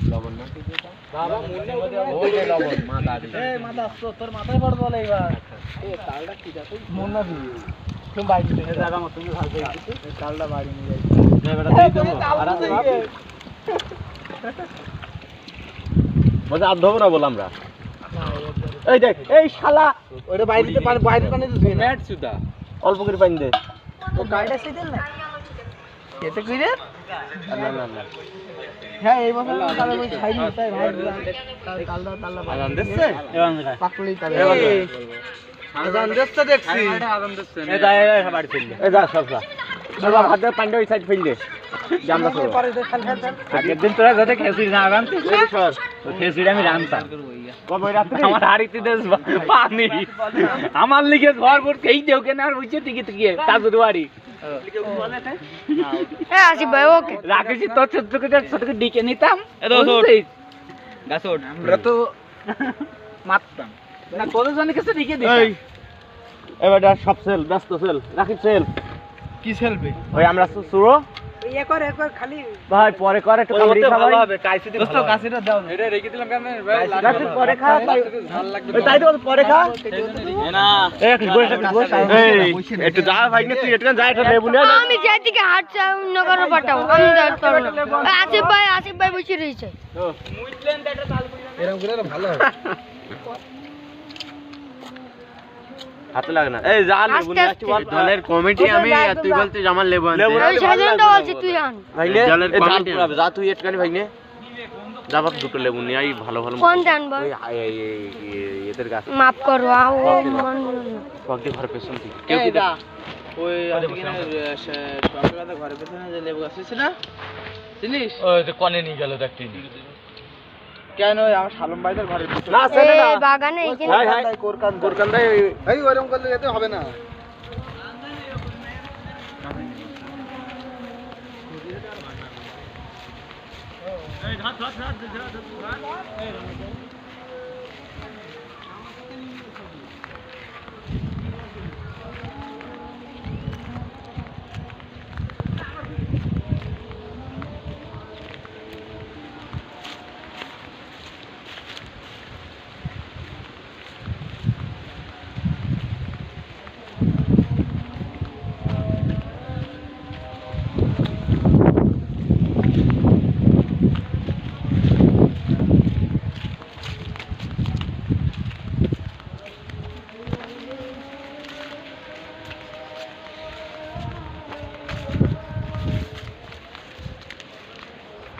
লবণ না কি দিতা বাবা মুন্নে ওই যে লবণ মাথা দিছে এই মাথা তোর মাথায় পড় বলে এবার এই তালটা কি দা তুই মুন্না দি তুমি বাইরে নিয়ে জায়গা মত তুমি ভালো দিছিস এই তালটা বাড়ি নিয়ে যাই দে বেটা দেই দেবো আর মজা আর ধরব না বল আমরা এই দেখ এই শালা ওরে বাইরেতে বাইরে পানি দিছিস ম্যাট সুদা অল্প করে পানি দে ও গাইডা সিদেল না এতে কইরে না না না হ্যাঁ এই বছর তাহলে ওই খাইনি তাই ভাই তালদা আজান দিচ্ছে পাকলি তালে আজান দিচ্ছে দেখছি আজান দিচ্ছে এই যা এই বাড়ি ফেললে এই যা সব যা বাবা হাতে পান্ডা ওই সাইড ফেললে জামলা তো পরে খেল আগের দিন তোরা যাতে খেসির না আগাম সর তো খেসির আমি রামতা কবে রাতে আমার হাড়িতে দেস পানি আমার লিগে ঘর ভর খেই দেও কেন আর বুঝছে টিকে টিকে তাজুর বাড়ি এ আসিফ ভাই ওকে রাকেশ তোর ছোটকে ডিকে নিতাম গাছ ওঠ আমরা তো মারতাম না তোদের জন্য কিছু ডিকে দিতাম এবারে সব সেল ব্যস্ত সেল রাকিব সেল কি সেলবে ওই আমরা সুরো একবার খালি ভাই পরে করে একটু কামড়ি খা ভালো হবে কাইসি দে দোস্ত কাশিটা দাও এটা রেখে দিলাম কেন ভাই লাগাতে পরে খা ভালো লাগবে তাই তো পরে খা না এক বস একটু যা ভাই না তুই একটু যা এটা লেবু নে আমি যাই দিকে হাট নগর পাঠাও আমি যাইতে পারবো না আসিফ ভাই বসে রইছে মুইলেন এটা চাল এরকম করে ভালো হবে হাতে লাগে না এই যা লেবু নিয়ে আসছি বল দলের কমিটি আমি তুই বলছিস আমার লেবু আনতে ওই সাজনটা বলছি তুই আন ভাই নে দলের কমিটি যা তুই একটুখানি ভাই নে যা বাপ দুটো লেবু নিয়ে আই ভালো ভালো কোন আনবো এদের গাছ মাফ করো ও মন পকটি ঘর পেছন থেকে কেউ কি দা ওই আজকে সকালে ঘরের পেছনে যে লেবু গাছ আছে না চিনিস ওই যে কোণে নিয়ে গেল দেখতে কেন আমার শালম ভাইদের ঘরের পেছনে না ছেলে না এই বাগানে এইখানে হাই হাই কোরকান ভাই এই ওরকম করলে যেতে হবে না এই